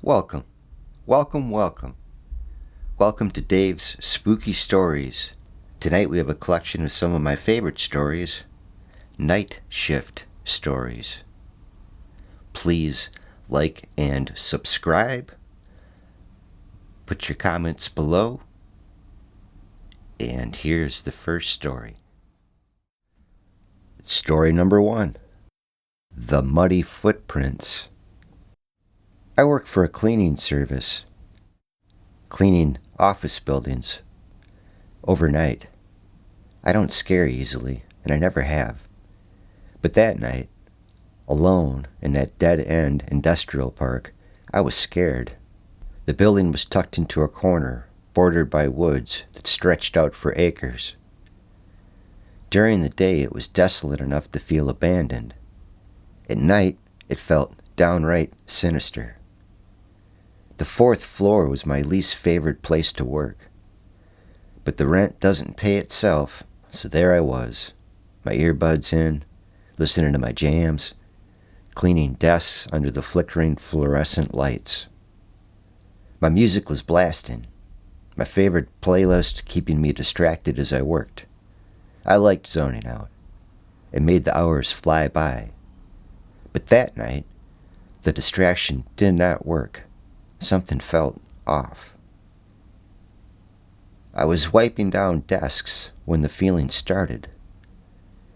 Welcome, welcome, welcome. Welcome to Dave's Spooky Stories. Tonight we have a collection of some of my favorite stories, night shift stories. Please like and subscribe. Put your comments below. And here's the first story. Story number 1. The Muddy Footprints. I work for a cleaning service, cleaning office buildings overnight. I don't scare easily, and I never have. But that night, alone in that dead-end industrial park, I was scared. The building was tucked into a corner, bordered by woods that stretched out for acres. During the day, it was desolate enough to feel abandoned. At night, it felt downright sinister. The 4th floor was my least favorite place to work. But the rent doesn't pay itself, so there I was, my earbuds in, listening to my jams, cleaning desks under the flickering fluorescent lights. My music was blasting, my favorite playlist keeping me distracted as I worked. I liked zoning out. It made the hours fly by. But that night, the distraction did not work. Something felt off. I was wiping down desks when the feeling started.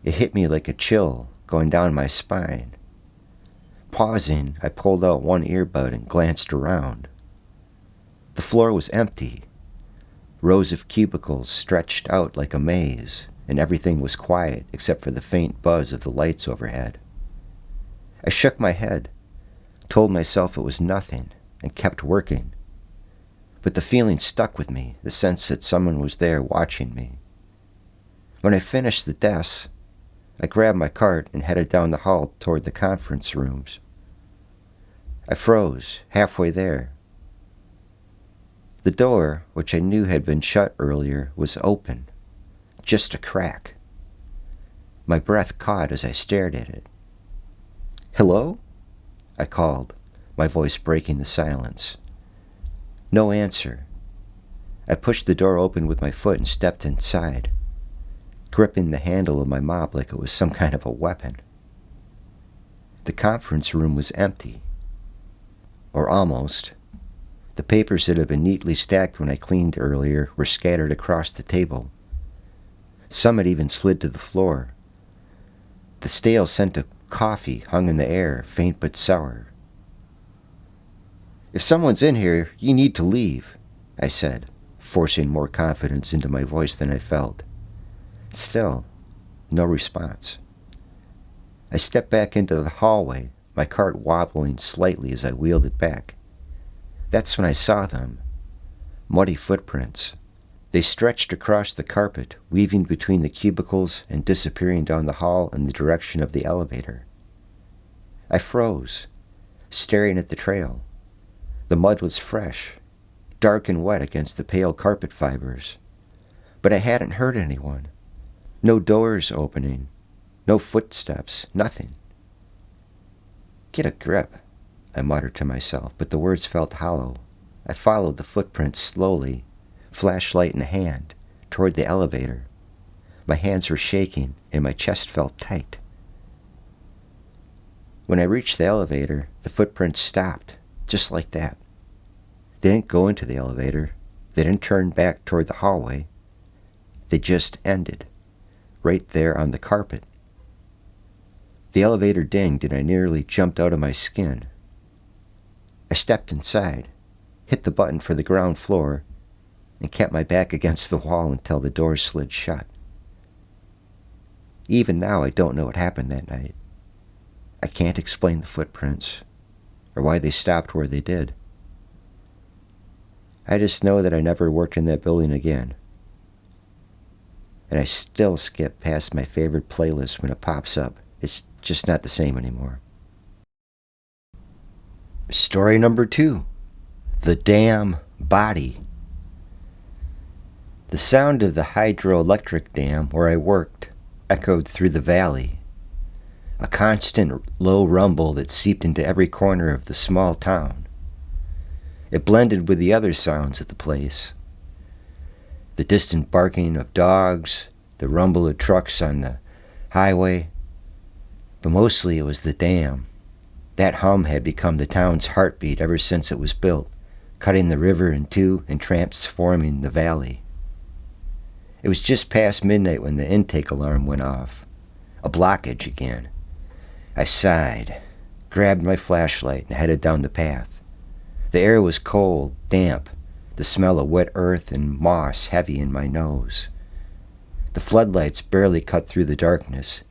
It hit me like a chill going down my spine. Pausing, I pulled out one earbud and glanced around. The floor was empty. Rows of cubicles stretched out like a maze, and everything was quiet except for the faint buzz of the lights overhead. I shook my head, told myself it was nothing, and kept working. But the feeling stuck with me, the sense that someone was there watching me. When I finished the desks, I grabbed my cart and headed down the hall toward the conference rooms. I froze halfway there. The door, which I knew had been shut earlier, was open, just a crack. My breath caught as I stared at it. "Hello?" I called, my voice breaking the silence. No answer. I pushed the door open with my foot and stepped inside, gripping the handle of my mop like it was some kind of a weapon. The conference room was empty. Or almost. The papers that had been neatly stacked when I cleaned earlier were scattered across the table. Some had even slid to the floor. The stale scent of coffee hung in the air, faint but sour. "If someone's in here, you need to leave," I said, forcing more confidence into my voice than I felt. Still, no response. I stepped back into the hallway, my cart wobbling slightly as I wheeled it back. That's when I saw them. Muddy footprints. They stretched across the carpet, weaving between the cubicles and disappearing down the hall in the direction of the elevator. I froze, staring at the trail. The mud was fresh, dark and wet against the pale carpet fibers. But I hadn't heard anyone. No doors opening, no footsteps, nothing. "Get a grip," I muttered to myself, but the words felt hollow. I followed the footprints slowly, flashlight in hand, toward the elevator. My hands were shaking and my chest felt tight. When I reached the elevator, the footprints stopped, just like that. They didn't go into the elevator. They didn't turn back toward the hallway. They just ended, right there on the carpet. The elevator dinged and I nearly jumped out of my skin. I stepped inside, hit the button for the ground floor, and kept my back against the wall until the door slid shut. Even now, I don't know what happened that night. I can't explain the footprints, or why they stopped where they did. I just know that I never worked in that building again. And I still skip past my favorite playlist when it pops up. It's just not the same anymore. Story number 2. The Damn Body. The sound of the hydroelectric dam where I worked echoed through the valley, a constant low rumble that seeped into every corner of the small town. It blended with the other sounds at the place. The distant barking of dogs, the rumble of trucks on the highway, but mostly it was the dam. That hum had become the town's heartbeat ever since it was built, cutting the river in two and transforming the valley. It was just past midnight when the intake alarm went off. A blockage again. I sighed, grabbed my flashlight, and headed down the path. The air was cold, damp, the smell of wet earth and moss heavy in my nose. The floodlights barely cut through the darkness,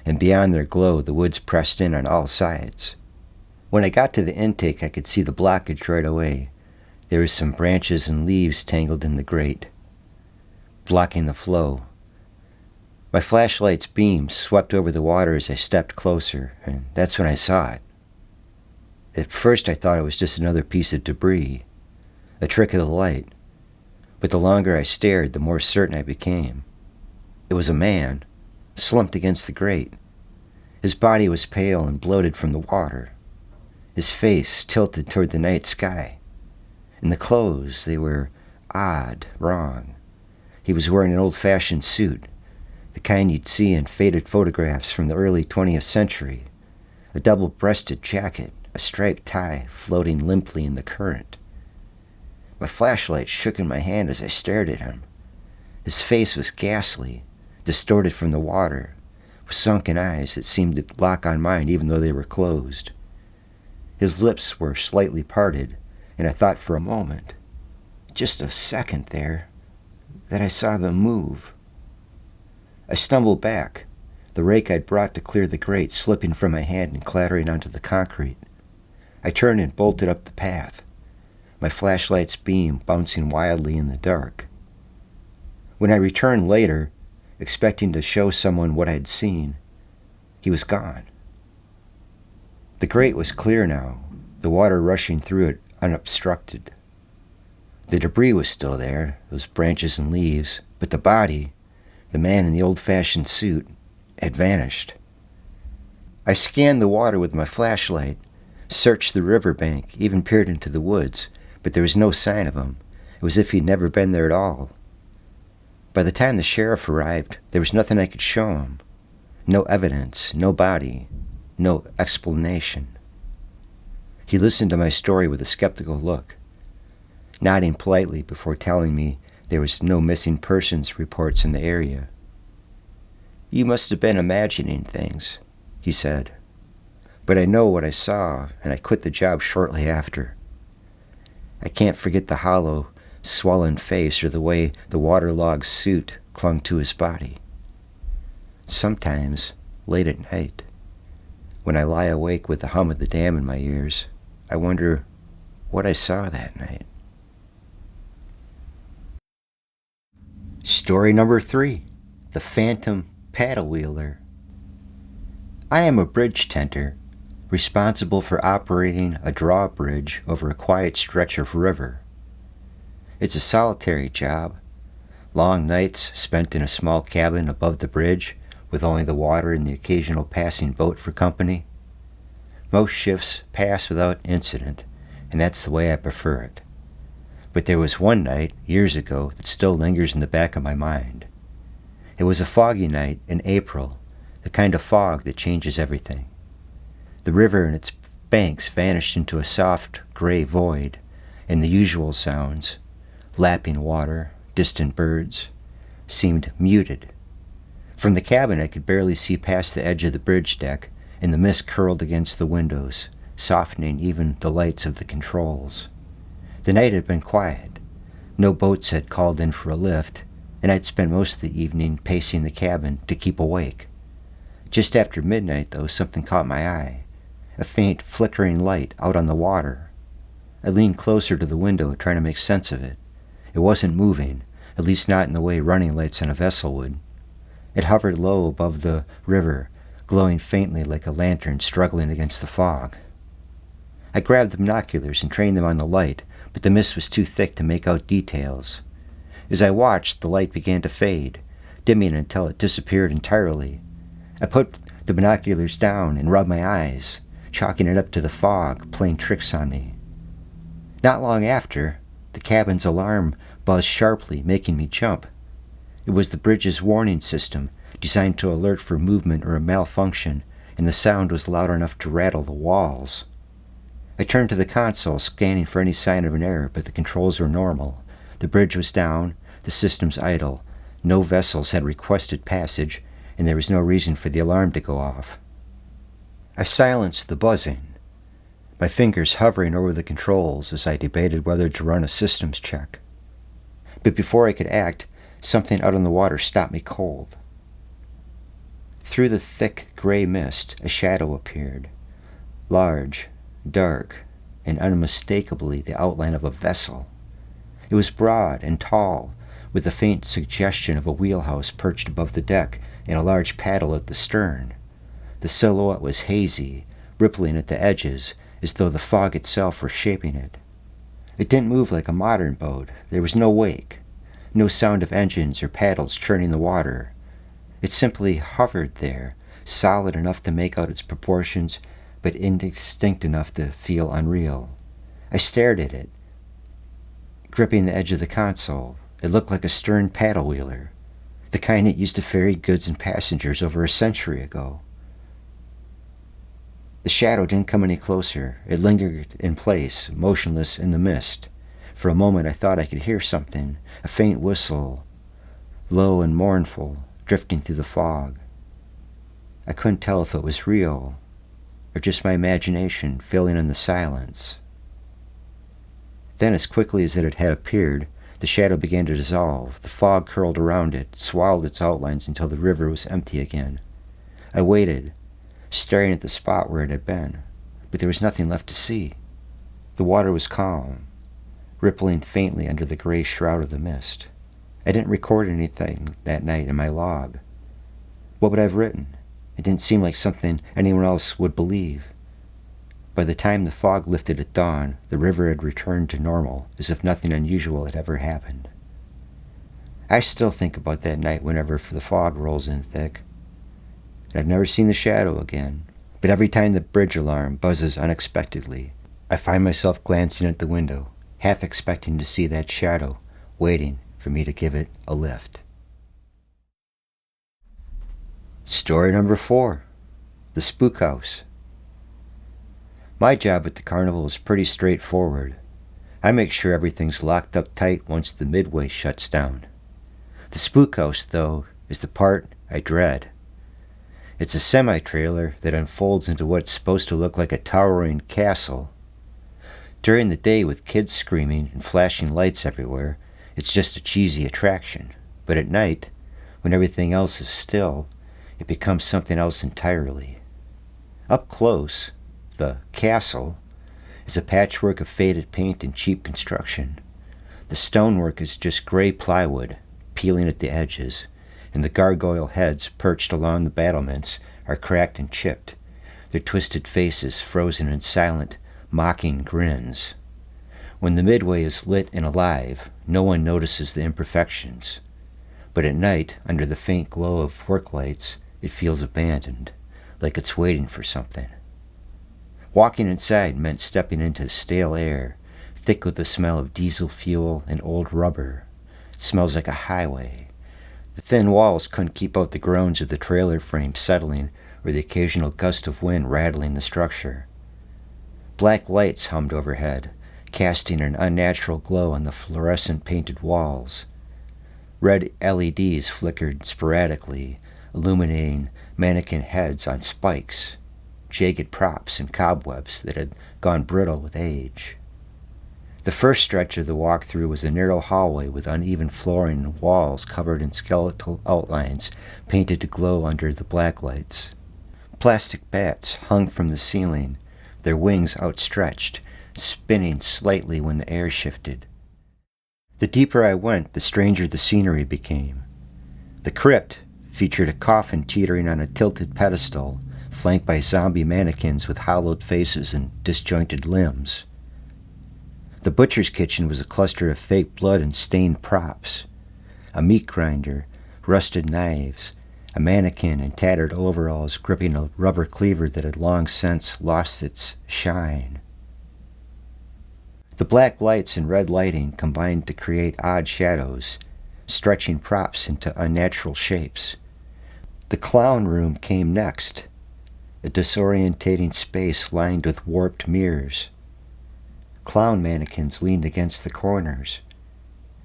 and beyond their glow the woods pressed in on all sides. When I got to the intake, I could see the blockage right away. There was some branches and leaves tangled in the grate, blocking the flow. My flashlight's beam swept over the water as I stepped closer, and that's when I saw it. At first I thought it was just another piece of debris, a trick of the light, but the longer I stared, the more certain I became. It was a man, slumped against the grate. His body was pale and bloated from the water, his face tilted toward the night sky. And the clothes, they were odd, wrong. He was wearing an old-fashioned suit, the kind you'd see in faded photographs from the early 20th century, a double-breasted jacket, a striped tie floating limply in the current. My flashlight shook in my hand as I stared at him. His face was ghastly, distorted from the water, with sunken eyes that seemed to lock on mine even though they were closed. His lips were slightly parted, and I thought for a moment, just a second there, that I saw them move. I stumbled back, the rake I'd brought to clear the grate slipping from my hand and clattering onto the concrete. I turned and bolted up the path, my flashlight's beam bouncing wildly in the dark. When I returned later, expecting to show someone what I'd seen, he was gone. The grate was clear now, the water rushing through it unobstructed. The debris was still there, those branches and leaves, but the body, the man in the old-fashioned suit, had vanished. I scanned the water with my flashlight, searched the riverbank, even peered into the woods, but there was no sign of him. It was as if he'd never been there at all. By the time the sheriff arrived, there was nothing I could show him. No evidence, no body, no explanation. He listened to my story with a skeptical look, nodding politely before telling me there was no missing persons reports in the area. "You must have been imagining things," he said. "But I know what I saw, and I quit the job shortly after. I can't forget the hollow, swollen face or the way the waterlogged suit clung to his body. Sometimes, late at night, when I lie awake with the hum of the dam in my ears, I wonder what I saw that night." Story number 3, The Phantom Paddle Wheeler. I am a bridge tender, responsible for operating a drawbridge over a quiet stretch of river. It's a solitary job, long nights spent in a small cabin above the bridge with only the water and the occasional passing boat for company. Most shifts pass without incident, and that's the way I prefer it. But there was one night, years ago, that still lingers in the back of my mind. It was a foggy night in April, the kind of fog that changes everything. The river and its banks vanished into a soft gray void, and the usual sounds, lapping water, distant birds, seemed muted. From the cabin I could barely see past the edge of the bridge deck, and the mist curled against the windows, softening even the lights of the controls. The night had been quiet. No boats had called in for a lift, and I'd spent most of the evening pacing the cabin to keep awake. Just after midnight, though, something caught my eye, a faint flickering light out on the water. I leaned closer to the window, trying to make sense of it. It wasn't moving, at least not in the way running lights on a vessel would. It hovered low above the river, glowing faintly like a lantern struggling against the fog. I grabbed the binoculars and trained them on the light, but the mist was too thick to make out details. As I watched, the light began to fade, dimming until it disappeared entirely. I put the binoculars down and rubbed my eyes, chalking it up to the fog, playing tricks on me. Not long after, the cabin's alarm buzzed sharply, making me jump. It was the bridge's warning system, designed to alert for movement or a malfunction, and the sound was loud enough to rattle the walls. I turned to the console, scanning for any sign of an error, but the controls were normal. The bridge was down, the systems idle, no vessels had requested passage, and there was no reason for the alarm to go off. I silenced the buzzing, my fingers hovering over the controls as I debated whether to run a systems check. But before I could act, something out on the water stopped me cold. Through the thick gray mist, a shadow appeared, large, dark, and unmistakably the outline of a vessel. It was broad and tall, with a faint suggestion of a wheelhouse perched above the deck and a large paddle at the stern. The silhouette was hazy, rippling at the edges, as though the fog itself were shaping it. It didn't move like a modern boat. There was no wake, no sound of engines or paddles churning the water. It simply hovered there, solid enough to make out its proportions, but indistinct enough to feel unreal. I stared at it, gripping the edge of the console. It looked like a stern paddle wheeler, the kind that used to ferry goods and passengers over a century ago. The shadow didn't come any closer. It lingered in place, motionless in the mist. For a moment I thought I could hear something, a faint whistle, low and mournful, drifting through the fog. I couldn't tell if it was real, or just my imagination filling in the silence. Then, as quickly as it had appeared, the shadow began to dissolve. The fog curled around it, swallowed its outlines until the river was empty again. I waited, staring at the spot where it had been, but there was nothing left to see. The water was calm, rippling faintly under the gray shroud of the mist. I didn't record anything that night in my log. What would I have written? It didn't seem like something anyone else would believe. By the time the fog lifted at dawn, the river had returned to normal, as if nothing unusual had ever happened. I still think about that night whenever the fog rolls in thick. I've never seen the shadow again, but every time the bridge alarm buzzes unexpectedly, I find myself glancing at the window, half expecting to see that shadow, waiting for me to give it a lift. Story number 4, The Spook House. My job at the carnival is pretty straightforward. I make sure everything's locked up tight once the midway shuts down. The spook house, though, is the part I dread. It's a semi-trailer that unfolds into what's supposed to look like a towering castle. During the day, with kids screaming and flashing lights everywhere, it's just a cheesy attraction. But at night, when everything else is still, it becomes something else entirely. Up close, the castle is a patchwork of faded paint and cheap construction. The stonework is just gray plywood, peeling at the edges, and the gargoyle heads perched along the battlements are cracked and chipped, their twisted faces frozen in silent, mocking grins. When the midway is lit and alive, no one notices the imperfections. But at night, under the faint glow of work lights, it feels abandoned, like it's waiting for something. Walking inside meant stepping into stale air, thick with the smell of diesel fuel and old rubber. It smells like a highway. The thin walls couldn't keep out the groans of the trailer frame settling or the occasional gust of wind rattling the structure. Black lights hummed overhead, casting an unnatural glow on the fluorescent painted walls. Red LEDs flickered sporadically, illuminating mannequin heads on spikes, jagged props and cobwebs that had gone brittle with age. The first stretch of the walk-through was a narrow hallway with uneven flooring and walls covered in skeletal outlines painted to glow under the black lights. Plastic bats hung from the ceiling, their wings outstretched, spinning slightly when the air shifted. The deeper I went, the stranger the scenery became. The crypt featured a coffin teetering on a tilted pedestal, flanked by zombie mannequins with hollowed faces and disjointed limbs. The butcher's kitchen was a cluster of fake blood and stained props. A meat grinder, rusted knives, a mannequin in tattered overalls gripping a rubber cleaver that had long since lost its shine. The black lights and red lighting combined to create odd shadows, stretching props into unnatural shapes. The clown room came next, a disorientating space lined with warped mirrors. Clown mannequins leaned against the corners,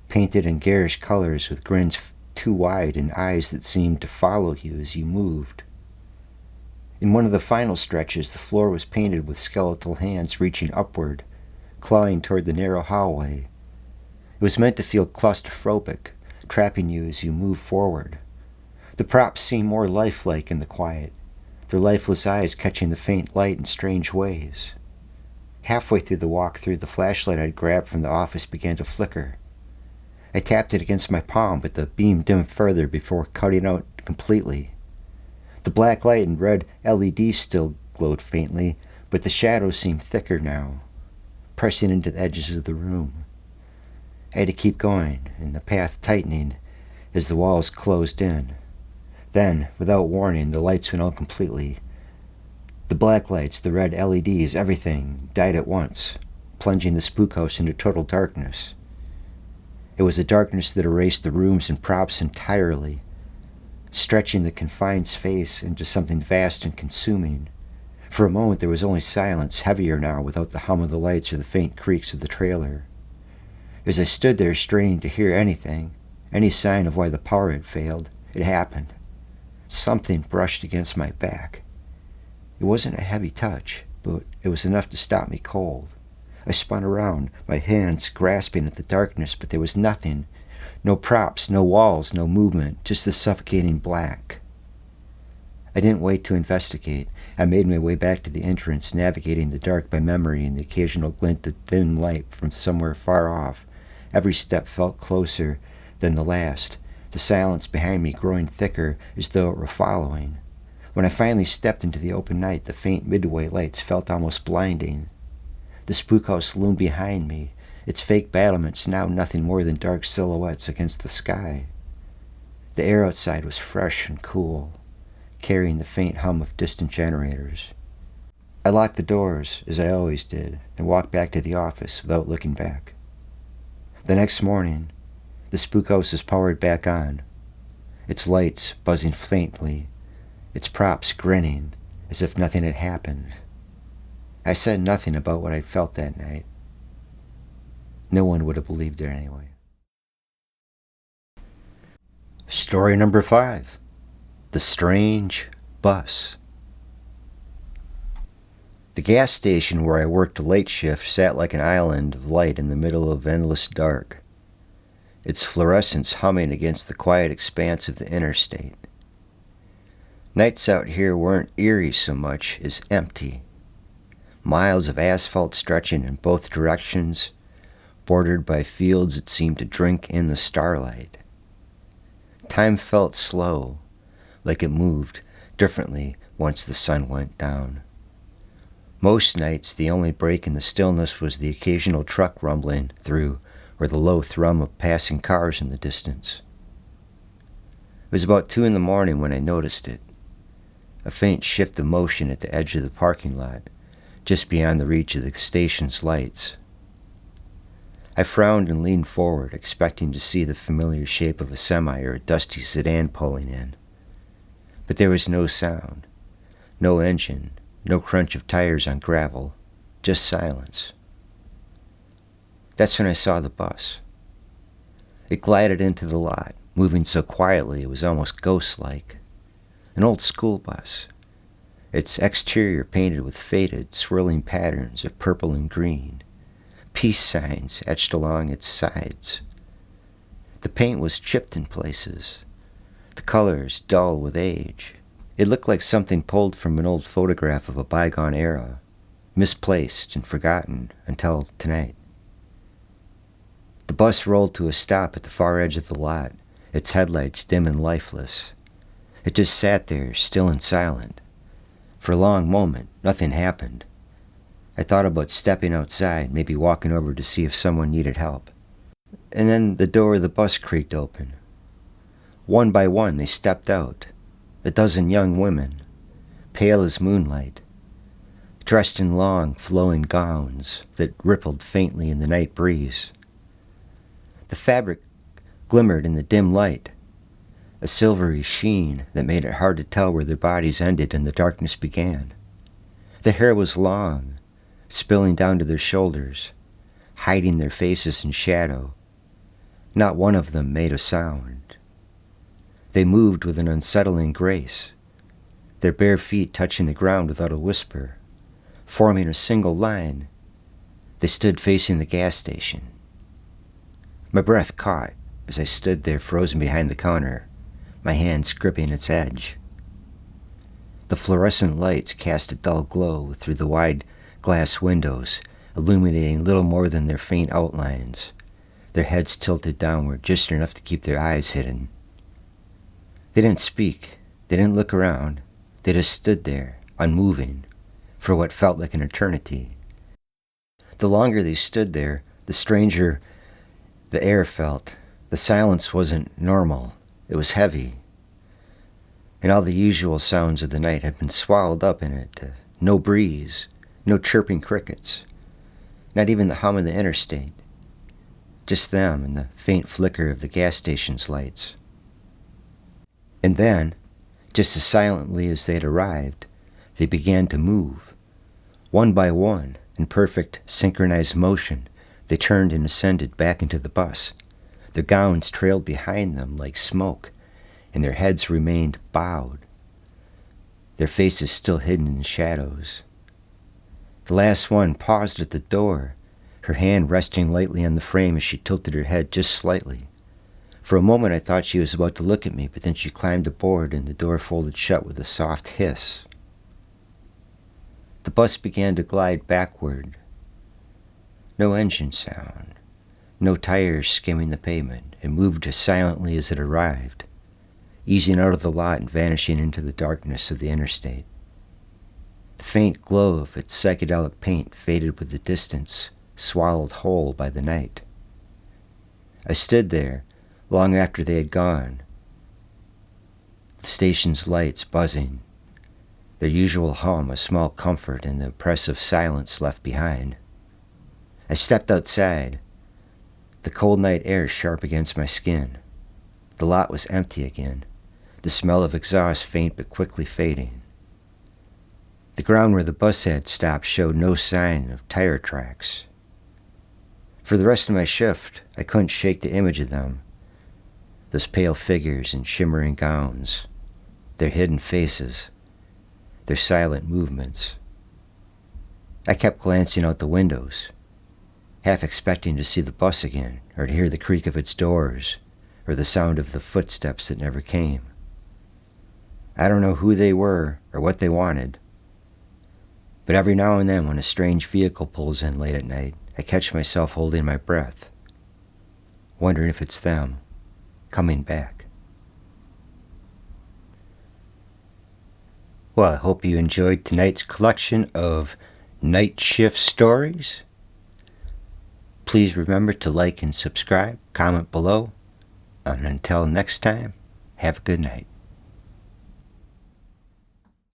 painted in garish colors with grins too wide and eyes that seemed to follow you as you moved. In one of the final stretches, the floor was painted with skeletal hands reaching upward, clawing toward the narrow hallway. It was meant to feel claustrophobic, trapping you as you moved forward. The props seemed more lifelike in the quiet, their lifeless eyes catching the faint light in strange ways. Halfway through the walk through, the flashlight I'd grabbed from the office began to flicker. I tapped it against my palm, but the beam dimmed further before cutting out completely. The black light and red LEDs still glowed faintly, but the shadows seemed thicker now, pressing into the edges of the room. I had to keep going, and the path tightening as the walls closed in. Then, without warning, the lights went out completely. The black lights, the red LEDs, everything died at once, plunging the spook house into total darkness. It was a darkness that erased the rooms and props entirely, stretching the confined space into something vast and consuming. For a moment there was only silence, heavier now without the hum of the lights or the faint creaks of the trailer. As I stood there straining to hear anything, any sign of why the power had failed, it happened. Something brushed against my back. It wasn't a heavy touch, but it was enough to stop me cold. I spun around, my hands grasping at the darkness, but there was nothing. No props, no walls, no movement, just the suffocating black. I didn't wait to investigate. I made my way back to the entrance, navigating the dark by memory and the occasional glint of thin light from somewhere far off. Every step felt closer than the last, the silence behind me growing thicker as though it were following. When I finally stepped into the open night, the faint midway lights felt almost blinding. The spook house loomed behind me, its fake battlements now nothing more than dark silhouettes against the sky. The air outside was fresh and cool, carrying the faint hum of distant generators. I locked the doors, as I always did, and walked back to the office without looking back. The next morning, the spook house was powered back on, its lights buzzing faintly, its props grinning as if nothing had happened. I said nothing about what I'd felt that night. No one would have believed it anyway. Story number 5. The Strange Bus. The gas station where I worked a late shift sat like an island of light in the middle of endless dark, its fluorescence humming against the quiet expanse of the interstate. Nights out here weren't eerie so much as empty. Miles of asphalt stretching in both directions, bordered by fields that seemed to drink in the starlight. Time felt slow, like it moved differently once the sun went down. Most nights, the only break in the stillness was the occasional truck rumbling through or the low thrum of passing cars in the distance. It was about 2 a.m. when I noticed it, a faint shift of motion at the edge of the parking lot, just beyond the reach of the station's lights. I frowned and leaned forward, expecting to see the familiar shape of a semi or a dusty sedan pulling in. But there was no sound, no engine, no crunch of tires on gravel, just silence. That's when I saw the bus. It glided into the lot, moving so quietly it was almost ghost-like. An old school bus, its exterior painted with faded, swirling patterns of purple and green, peace signs etched along its sides. The paint was chipped in places, the colors dull with age. It looked like something pulled from an old photograph of a bygone era, misplaced and forgotten until tonight. The bus rolled to a stop at the far edge of the lot, its headlights dim and lifeless. It just sat there, still and silent. For a long moment, nothing happened. I thought about stepping outside, maybe walking over to see if someone needed help. And then the door of the bus creaked open. One by one, they stepped out, a dozen young women, pale as moonlight, dressed in long, flowing gowns that rippled faintly in the night breeze. The fabric glimmered in the dim light, a silvery sheen that made it hard to tell where their bodies ended and the darkness began. The hair was long, spilling down to their shoulders, hiding their faces in shadow. Not one of them made a sound. They moved with an unsettling grace, their bare feet touching the ground without a whisper. Forming a single line, they stood facing the gas station. My breath caught as I stood there frozen behind the counter, my hands gripping its edge. The fluorescent lights cast a dull glow through the wide glass windows, illuminating little more than their faint outlines, their heads tilted downward just enough to keep their eyes hidden. They didn't speak, they didn't look around, they just stood there, unmoving, for what felt like an eternity. The longer they stood there, the stranger the air felt. The silence wasn't normal, it was heavy. And all the usual sounds of the night had been swallowed up in it. No breeze, no chirping crickets, not even the hum of the interstate. Just them and the faint flicker of the gas station's lights. And then, just as silently as they had arrived, they began to move. One by one, in perfect synchronized motion, they turned and ascended back into the bus. Their gowns trailed behind them like smoke, and their heads remained bowed, their faces still hidden in shadows. The last one paused at the door, her hand resting lightly on the frame as she tilted her head just slightly. For a moment I thought she was about to look at me, but then she climbed aboard and the door folded shut with a soft hiss. The bus began to glide backward. No engine sound, no tires skimming the pavement. It moved as silently as it arrived, easing out of the lot and vanishing into the darkness of the interstate. The faint glow of its psychedelic paint faded with the distance, swallowed whole by the night. I stood there long after they had gone, the station's lights buzzing, their usual hum a small comfort in the oppressive silence left behind. I stepped outside, the cold night air sharp against my skin. The lot was empty again, the smell of exhaust faint but quickly fading. The ground where the bus had stopped showed no sign of tire tracks. For the rest of my shift, I couldn't shake the image of them, those pale figures in shimmering gowns, their hidden faces, their silent movements. I kept glancing out the windows, half expecting to see the bus again, or to hear the creak of its doors, or the sound of the footsteps that never came. I don't know who they were or what they wanted, but every now and then when a strange vehicle pulls in late at night, I catch myself holding my breath, wondering if it's them coming back. Well, I hope you enjoyed tonight's collection of night shift stories. Please remember to like and subscribe, comment below, and until next time, have a good night.